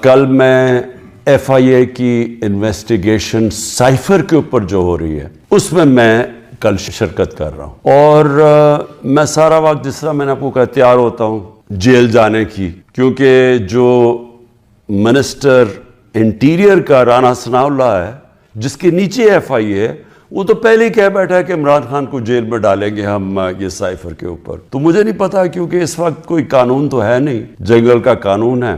کل میں ایف آئی اے کی انویسٹیگیشن سائفر کے اوپر جو ہو رہی ہے اس میں کل شرکت کر رہا ہوں، اور میں سارا وقت جس طرح میں نے آپ کو کہا تیار ہوتا ہوں جیل جانے کی، کیونکہ جو منسٹر انٹیریئر کا رانا ثناء اللہ ہے جس کے نیچے ایف آئی اے، وہ تو پہلے ہی کہہ بیٹھا ہے کہ عمران خان کو جیل میں ڈالیں گے ہم یہ سائفر کے اوپر۔ تو مجھے نہیں پتا، کیونکہ اس وقت کوئی قانون تو ہے نہیں، جنگل کا قانون ہے،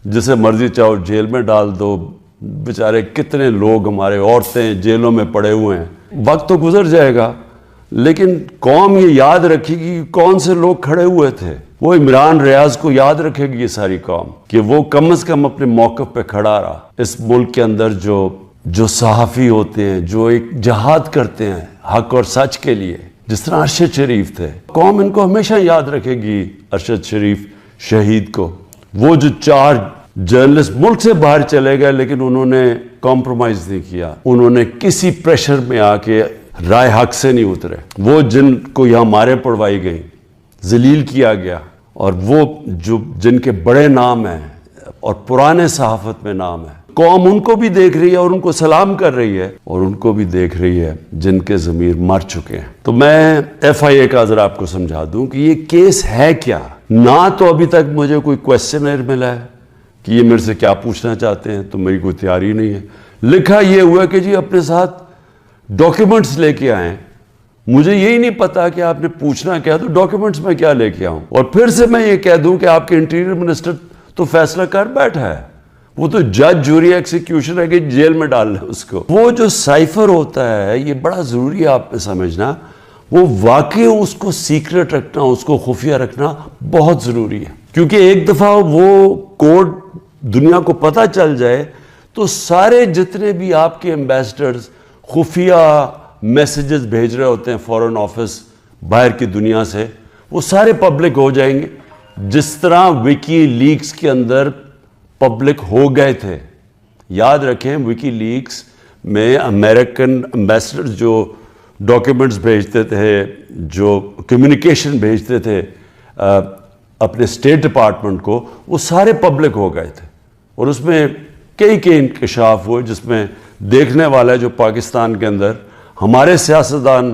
جسے مرضی چاہو جیل میں ڈال دو۔ بیچارے کتنے لوگ ہمارے عورتیں جیلوں میں پڑے ہوئے ہیں، وقت تو گزر جائے گا لیکن قوم یہ یاد رکھے گی کون سے لوگ کھڑے ہوئے تھے۔ وہ عمران ریاض کو یاد رکھے گی یہ ساری قوم کہ وہ کم از کم اپنے موقف پہ کھڑا رہا۔ اس ملک کے اندر جو صحافی ہوتے ہیں، جو ایک جہاد کرتے ہیں حق اور سچ کے لیے، جس طرح ارشد شریف تھے، قوم ان کو ہمیشہ یاد رکھے گی۔ ارشد شریف شہید کو، وہ جو 4 جرنلسٹ ملک سے باہر چلے گئے لیکن انہوں نے کمپرومائز نہیں کیا، انہوں نے کسی پریشر میں آ کے رائے حق سے نہیں اترے۔ وہ جن کو یہاں مارے پڑوائی گئی، ذلیل کیا گیا، اور وہ جن کے بڑے نام ہیں اور پرانے صحافت میں نام ہے، قوم ان کو بھی دیکھ رہی ہے اور ان کو سلام کر رہی ہے، اور ان کو بھی دیکھ رہی ہے جن کے ضمیر مر چکے ہیں۔ تو میں ایف آئی اے کا ذرا آپ کو سمجھا دوں کہ یہ کیس ہے کیا۔ نہ تو ابھی تک مجھے کوئی کویسچنر ملا ہے کہ یہ میرے سے کیا پوچھنا چاہتے ہیں، تو میری کوئی تیاری نہیں ہے۔ لکھا یہ ہوا کہ جی اپنے ساتھ ڈاکیومنٹس لے کے آئیں۔ مجھے یہی نہیں پتا کہ آپ نے پوچھنا کیا، تو ڈاکیومنٹس میں کیا لے کے آؤں، اور پھر سے میں یہ کہہ دوں کہ آپ کے انٹیریئر منسٹر تو فیصلہ کر بیٹھا ہے، وہ تو جج جوری ایکسیکیوشن ہے کہ جیل میں ڈال لیں اس کو۔ وہ جو سائفر ہوتا ہے، یہ بڑا ضروری ہے آپ نے سمجھنا، وہ واقعی اس کو سیکرٹ رکھنا، اس کو خفیہ رکھنا بہت ضروری ہے، کیونکہ ایک دفعہ وہ کوڈ دنیا کو پتہ چل جائے تو سارے جتنے بھی آپ کے ایمبیسڈرز خفیہ میسیجز بھیج رہے ہوتے ہیں فورن آفس باہر کی دنیا سے، وہ سارے پبلک ہو جائیں گے، جس طرح وکی لیکس کے اندر پبلک ہو گئے تھے۔ یاد رکھیں وکی لیکس میں امریکن ایمبیسڈر جو ڈاکیومنٹس بھیجتے تھے، جو کمیونیکیشن بھیجتے تھے اپنے اسٹیٹ ڈپارٹمنٹ کو، وہ سارے پبلک ہو گئے تھے، اور اس میں کئی انکشاف ہوئے، جس میں دیکھنے والا ہے جو پاکستان کے اندر ہمارے سیاستدان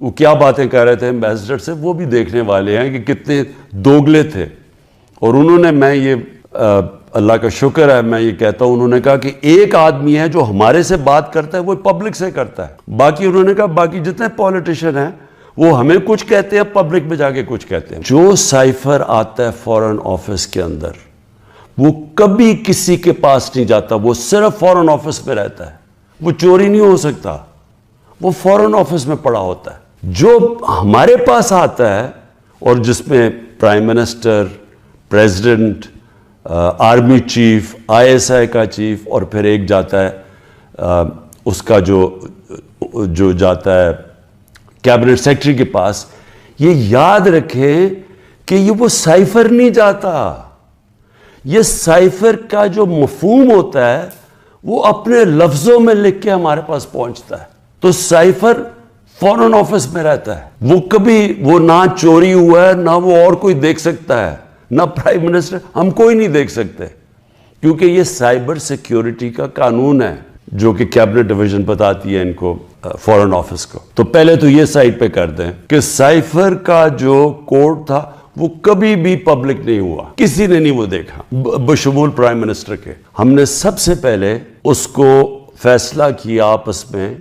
وہ کیا باتیں کر رہے تھے ایمبیسڈر سے، وہ بھی دیکھنے والے ہیں کہ کتنے دوگلے تھے۔ اور انہوں نے، میں یہ اللہ کا شکر ہے میں یہ کہتا ہوں، انہوں نے کہا کہ ایک آدمی ہے جو ہمارے سے بات کرتا ہے وہ پبلک سے کرتا ہے، باقی انہوں نے کہا باقی جتنے پولیٹیشین ہیں وہ ہمیں کچھ کہتے ہیں، پبلک میں جا کے کچھ کہتے ہیں۔ جو سائفر آتا ہے فورن آفس کے اندر، وہ کبھی کسی کے پاس نہیں جاتا، وہ صرف فورن آفس میں رہتا ہے، وہ چوری نہیں ہو سکتا، وہ فورن آفس میں پڑا ہوتا ہے۔ جو ہمارے پاس آتا ہے اور جس میں prime minister, president, army chief, I S I کا چیف، اور پھر ایک جاتا ہے اس کا جو جاتا ہے کیبنٹ سیکرٹری کے پاس، یہ یاد رکھیں کہ یہ وہ سائفر نہیں جاتا۔ یہ سائفر کا جو مفہوم ہوتا ہے وہ اپنے لفظوں میں لکھ کے ہمارے پاس پہنچتا ہے۔ تو سائفر فورن آفس میں رہتا ہے، وہ کبھی وہ نہ چوری ہوا ہے، نہ وہ اور کوئی دیکھ سکتا ہے، نہ پرائم منسٹر، ہم کوئی نہیں دیکھ سکتے، کیونکہ یہ سائبر سیکیورٹی کا قانون ہے جو کہ کیبنٹ ڈویژن بتاتی ہے ان کو، فورن آفس کو۔ تو پہلے تو یہ سائٹ پہ کر دیں کہ سائفر کا جو کوڈ تھا وہ کبھی بھی پبلک نہیں ہوا، کسی نے نہیں وہ دیکھا بشمول پرائم منسٹر کے۔ ہم نے سب سے پہلے اس کو فیصلہ کیا آپس میں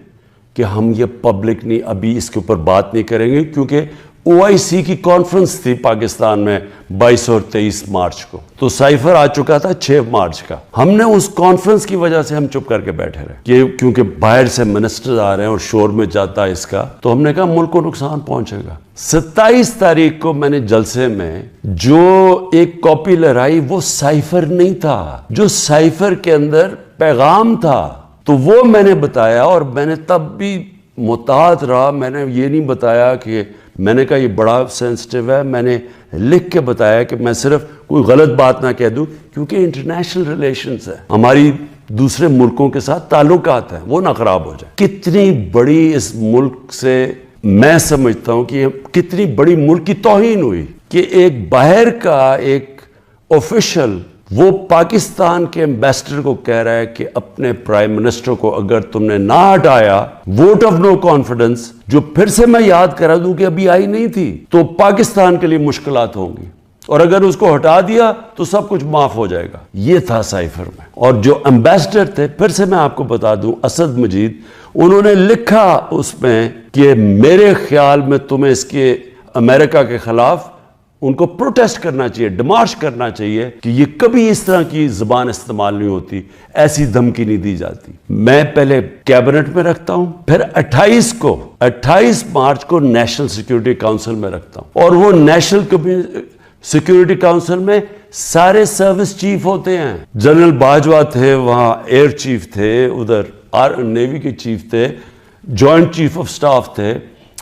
کہ ہم یہ پبلک نہیں، ابھی اس کے اوپر بات نہیں کریں گے، کیونکہ او آئی سی کی کانفرنس تھی پاکستان میں 22 اور 23 مارچ کو، تو سائفر آ چکا تھا 6 مارچ کا۔ ہم نے اس کانفرنس کی وجہ سے ہم چپ کر کے بیٹھے رہے، کیونکہ باہر سے منسٹر آ رہے ہیں اور شور میں جاتا ہے اس کا، تو ہم نے کہا ملک کو نقصان پہنچے گا۔ 27 تاریخ کو میں نے جلسے میں جو ایک کاپی لہرائی وہ سائفر نہیں تھا، جو سائفر کے اندر پیغام تھا تو وہ میں نے بتایا، اور میں نے تب بھی محتاط رہا، میں نے یہ نہیں بتایا کہ میں نے کہا یہ بڑا سینسٹیو ہے، میں نے لکھ کے بتایا کہ میں صرف کوئی غلط بات نہ کہہ دوں، کیونکہ انٹرنیشنل ریلیشنز ہیں، ہماری دوسرے ملکوں کے ساتھ تعلقات ہیں، وہ نہ خراب ہو جائے۔ کتنی بڑی اس ملک سے میں سمجھتا ہوں کہ کتنی بڑی ملک کی توہین ہوئی کہ ایک باہر کا ایک آفیشل وہ پاکستان کے ایمبیسڈر کو کہہ رہا ہے کہ اپنے پرائم منسٹر کو اگر تم نے نہ ہٹایا ووٹ آف نو کانفیڈنس، جو پھر سے میں یاد کرا دوں کہ ابھی آئی نہیں تھی، تو پاکستان کے لیے مشکلات ہوں گی، اور اگر اس کو ہٹا دیا تو سب کچھ معاف ہو جائے گا۔ یہ تھا سائفر میں۔ اور جو ایمبیسڈر تھے، پھر سے میں آپ کو بتا دوں، اسد مجید، انہوں نے لکھا اس میں کہ میرے خیال میں تمہیں اس کے امریکہ کے خلاف ان کو پروٹیسٹ کرنا چاہیے، ڈیمارش کرنا چاہیے کہ یہ کبھی اس طرح کی زبان استعمال نہیں ہوتی، ایسی دھمکی نہیں دی جاتی۔ میں پہلے کیبنٹ میں رکھتا ہوں، پھر 28 مارچ کو نیشنل سیکیورٹی کاؤنسل میں رکھتا ہوں، اور وہ نیشنل سیکیورٹی کاؤنسل میں سارے سروس چیف ہوتے ہیں۔ جنرل باجوہ تھے وہاں، ایئر چیف تھے ادھر، نیوی کے چیف تھے، جوائنٹ چیف آف سٹاف تھے،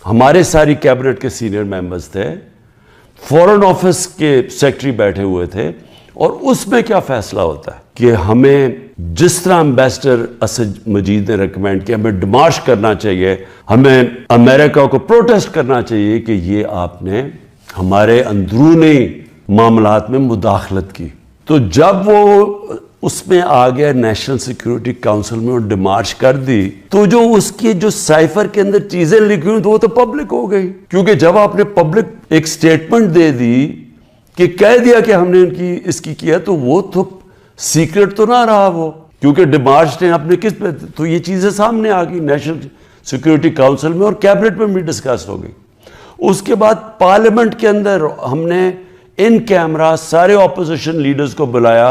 ہمارے ساری کیبنٹ کے سینئر ممبرز تھے، فورن آفس کے سیکٹری بیٹھے ہوئے تھے، اور اس میں کیا فیصلہ ہوتا ہے کہ ہمیں جس طرح ایمبیسڈر اسد مجید نے ریکمینڈ کیا، ہمیں ڈیمارش کرنا چاہیے، ہمیں امریکہ کو پروٹیسٹ کرنا چاہیے کہ یہ آپ نے ہمارے اندرونی معاملات میں مداخلت کی۔ تو جب وہ اس میں آ گیا نیشنل سیکیورٹی کاؤنسل میں اور ڈیمارش کر دی، تو جو اس کی جو سائفر کے اندر چیزیں لکھی ہوئی تو وہ تو پبلک ہو گئی، کیونکہ جب آپ نے پبلک ایک سٹیٹمنٹ دے دی کہ کہہ دیا کہ ہم نے اس کی کیا، تو وہ تو سیکرٹ تو نہ رہا وہ، کیونکہ ڈیمارش نے اپنے کس پہ، تو یہ چیزیں سامنے آ گئی نیشنل سیکیورٹی کاؤنسل میں، اور کیبنٹ میں بھی ڈسکس ہو گئی۔ اس کے بعد پارلیمنٹ کے اندر ہم نے ان کیمرہ سارے اپوزیشن لیڈرز کو بلایا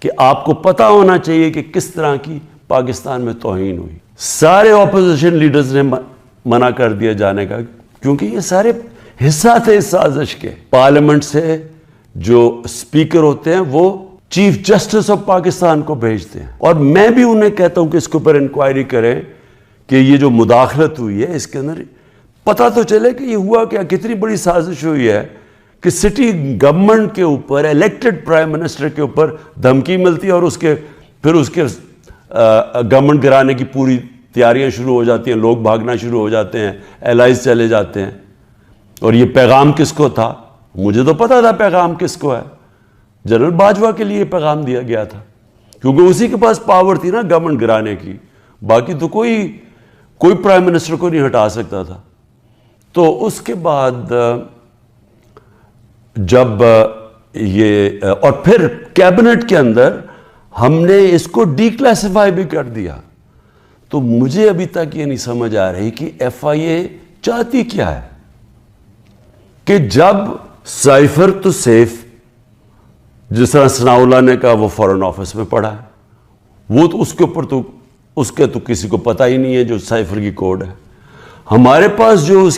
کہ آپ کو پتہ ہونا چاہیے کہ کس طرح کی پاکستان میں توہین ہوئی۔ سارے اپوزیشن لیڈرز نے منع کر دیا جانے کا، کیونکہ یہ سارے حصہ تھے اس سازش کے۔ پارلیمنٹ سے جو اسپیکر ہوتے ہیں وہ چیف جسٹس آف پاکستان کو بھیجتے ہیں، اور میں بھی انہیں کہتا ہوں کہ اس کے اوپر انکوائری کریں کہ یہ جو مداخلت ہوئی ہے اس کے اندر پتہ تو چلے کہ یہ ہوا کیا، کتنی بڑی سازش ہوئی ہے کہ سٹی گورنمنٹ کے اوپر، الیکٹڈ پرائم منسٹر کے اوپر دھمکی ملتی ہے، اور پھر اس کے گورنمنٹ گرانے کی پوری تیاریاں شروع ہو جاتی ہیں، لوگ بھاگنا شروع ہو جاتے ہیں، ایلائز چلے جاتے ہیں۔ اور یہ پیغام کس کو تھا؟ مجھے تو پتہ تھا پیغام کس کو ہے، جنرل باجوہ کے لیے پیغام دیا گیا تھا، کیونکہ اسی کے پاس پاور تھی نا گورنمنٹ گرانے کی، باقی تو کوئی پرائم منسٹر کو نہیں ہٹا سکتا تھا۔ تو اس کے بعد جب یہ، اور پھر کیبنٹ کے اندر ہم نے اس کو ڈی کلاسیفائی بھی کر دیا، تو مجھے ابھی تک یہ نہیں سمجھ آ رہی کہ ایف آئی اے چاہتی کیا ہے، کہ جب سائفر تو سیف، جس طرح ثناء اللہ نے کہا وہ فورن آفس میں پڑا ہے، وہ تو اس کے اوپر تو اس کے تو کسی کو پتہ ہی نہیں ہے جو سائفر کی کوڈ ہے۔ ہمارے پاس جو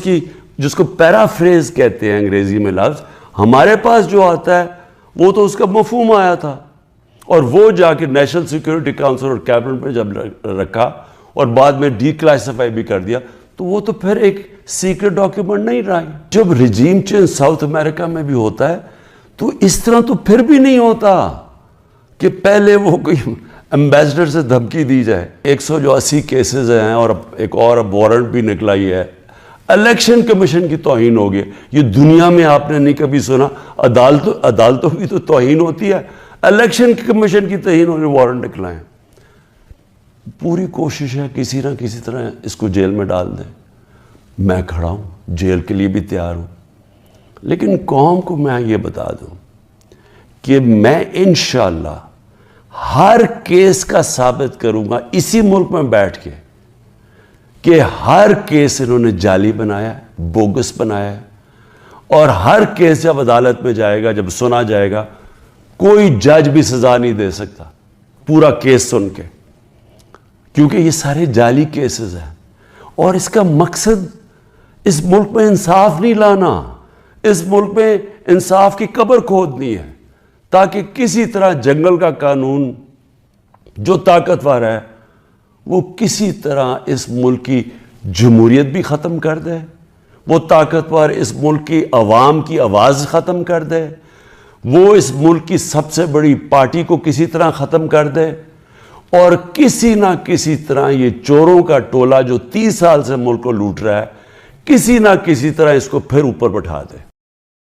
جس کو پیرافریز کہتے ہیں انگریزی میں لفظ، ہمارے پاس جو آتا ہے وہ تو اس کا مفہوم آیا تھا، اور وہ جا کے نیشنل سیکیورٹی کاؤنسل اور کیبنٹ میں جب رکھا اور بعد میں ڈی کلاسیفائی بھی کر دیا، تو وہ تو پھر ایک سیکرٹ ڈاکیومنٹ نہیں رہا۔ جب رجیم چینج ساؤتھ امریکہ میں بھی ہوتا ہے تو اس طرح تو پھر بھی نہیں ہوتا کہ پہلے وہ کوئی ایمبیسڈر سے دھمکی دی جائے۔ 180 کیسز ہیں، اور ایک اور اب وارنٹ بھی نکلا ہی ہے، الیکشن کمیشن کی توہین ہو گئی۔ یہ دنیا میں آپ نے نہیں کبھی سنا، عدالتوں کی تو توہین ہوتی ہے، الیکشن کمیشن کی توہین ہونے وارنٹ نکلائیں۔ پوری کوشش ہے کسی نہ کسی طرح اس کو جیل میں ڈال دیں۔ میں کھڑا ہوں، جیل کے لیے بھی تیار ہوں، لیکن قوم کو میں یہ بتا دوں کہ میں انشاءاللہ ہر کیس کا ثابت کروں گا اسی ملک میں بیٹھ کے کہ ہر کیس انہوں نے جعلی بنایا ہے، بوگس بنایا ہے، اور ہر کیس جب عدالت میں جائے گا، جب سنا جائے گا، کوئی جج بھی سزا نہیں دے سکتا پورا کیس سن کے، کیونکہ یہ سارے جعلی کیسز ہیں۔ اور اس کا مقصد اس ملک میں انصاف نہیں لانا، اس ملک میں انصاف کی قبر کھودنی ہے، تاکہ کسی طرح جنگل کا قانون جو طاقتور ہے وہ کسی طرح اس ملک کی جمہوریت بھی ختم کر دے، وہ طاقتور اس ملک کی عوام کی آواز ختم کر دے، وہ اس ملک کی سب سے بڑی پارٹی کو کسی طرح ختم کر دے، اور کسی نہ کسی طرح یہ چوروں کا ٹولہ جو 30 سال سے ملک کو لوٹ رہا ہے، کسی نہ کسی طرح اس کو پھر اوپر بٹھا دے۔